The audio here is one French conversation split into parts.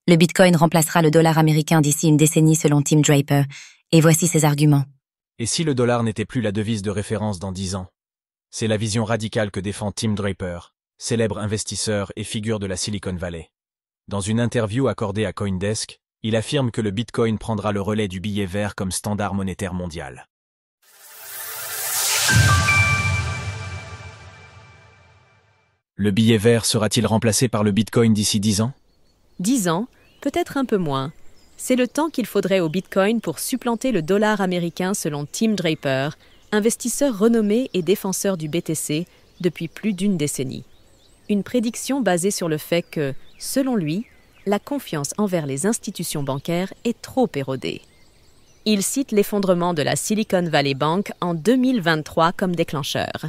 Le Bitcoin remplacera le dollar américain d'ici une décennie selon Tim Draper, et voici ses arguments. Et si le dollar n'était plus la devise de référence dans 10 ans? C'est la vision radicale que défend Tim Draper, célèbre investisseur et figure de la Silicon Valley. Dans une interview accordée à CoinDesk, il affirme que le Bitcoin prendra le relais du billet vert comme standard monétaire mondial. Le billet vert sera-t-il remplacé par le Bitcoin d'ici 10 ans? 10 ans, peut-être un peu moins. C'est le temps qu'il faudrait au Bitcoin pour supplanter le dollar américain selon Tim Draper, investisseur renommé et défenseur du BTC depuis plus d'une décennie. Une prédiction basée sur le fait que, selon lui, la confiance envers les institutions bancaires est trop érodée. Il cite l'effondrement de la Silicon Valley Bank en 2023 comme déclencheur.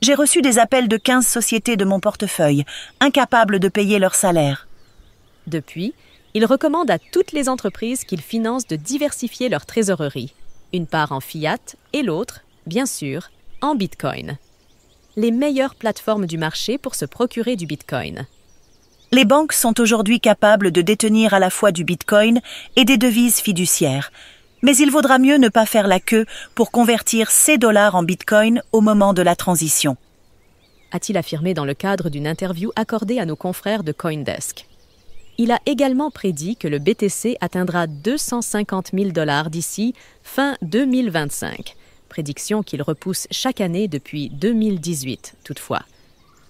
J'ai reçu des appels de 15 sociétés de mon portefeuille, incapables de payer leur salaire. Depuis, il recommande à toutes les entreprises qu'il finance de diversifier leur trésorerie, une part en fiat et l'autre, bien sûr, en Bitcoin. Les meilleures plateformes du marché pour se procurer du Bitcoin. Les banques sont aujourd'hui capables de détenir à la fois du Bitcoin et des devises fiduciaires. Mais il vaudra mieux ne pas faire la queue pour convertir ces dollars en Bitcoin au moment de la transition. A-t-il affirmé dans le cadre d'une interview accordée à nos confrères de CoinDesk. Il a également prédit que le BTC atteindra 250 000 $ d'ici fin 2025, prédiction qu'il repousse chaque année depuis 2018, toutefois.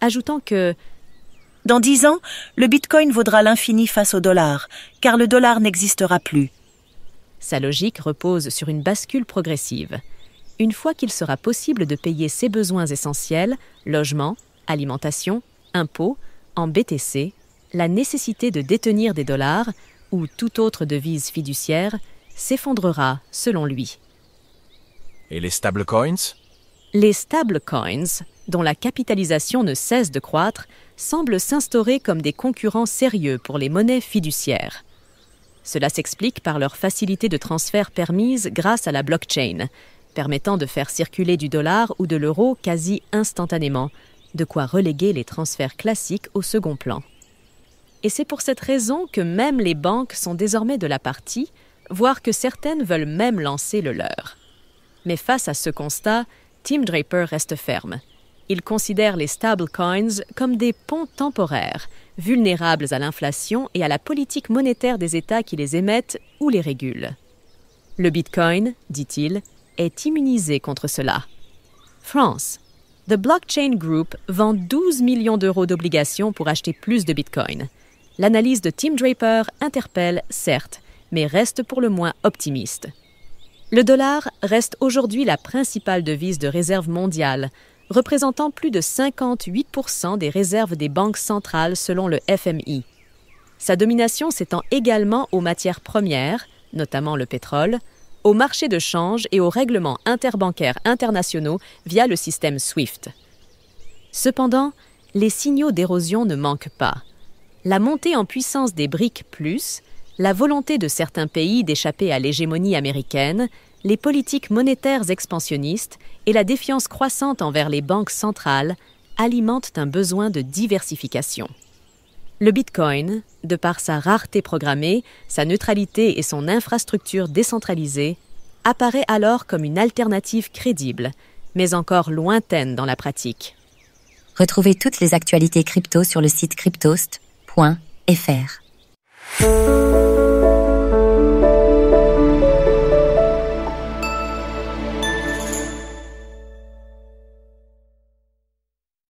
Ajoutant que dans 10 ans, le Bitcoin vaudra l'infini face au dollar, car le dollar n'existera plus. Sa logique repose sur une bascule progressive. Une fois qu'il sera possible de payer ses besoins essentiels, logement, alimentation, impôts, en BTC, la nécessité de détenir des dollars ou toute autre devise fiduciaire s'effondrera, selon lui. Et les stablecoins? Les stablecoins, dont la capitalisation ne cesse de croître, semblent s'instaurer comme des concurrents sérieux pour les monnaies fiduciaires. Cela s'explique par leur facilité de transfert permise grâce à la blockchain, permettant de faire circuler du dollar ou de l'euro quasi instantanément, de quoi reléguer les transferts classiques au second plan. Et c'est pour cette raison que même les banques sont désormais de la partie, voire que certaines veulent même lancer le leur. Mais face à ce constat, Tim Draper reste ferme. Il considère les stablecoins comme des ponts temporaires, vulnérables à l'inflation et à la politique monétaire des États qui les émettent ou les régulent. Le Bitcoin, dit-il, est immunisé contre cela. France. The Blockchain Group vend 12 millions d'euros d'obligations pour acheter plus de Bitcoin. L'analyse de Tim Draper interpelle, certes, mais reste pour le moins optimiste. Le dollar reste aujourd'hui la principale devise de réserve mondiale, représentant plus de 58% des réserves des banques centrales selon le FMI. Sa domination s'étend également aux matières premières, notamment le pétrole, aux marchés de change et aux règlements interbancaires internationaux via le système SWIFT. Cependant, les signaux d'érosion ne manquent pas. La montée en puissance des BRIC+, la volonté de certains pays d'échapper à l'hégémonie américaine, les politiques monétaires expansionnistes et la défiance croissante envers les banques centrales alimentent un besoin de diversification. Le Bitcoin, de par sa rareté programmée, sa neutralité et son infrastructure décentralisée, apparaît alors comme une alternative crédible, mais encore lointaine dans la pratique. Retrouvez toutes les actualités crypto sur le site cryptost.fr.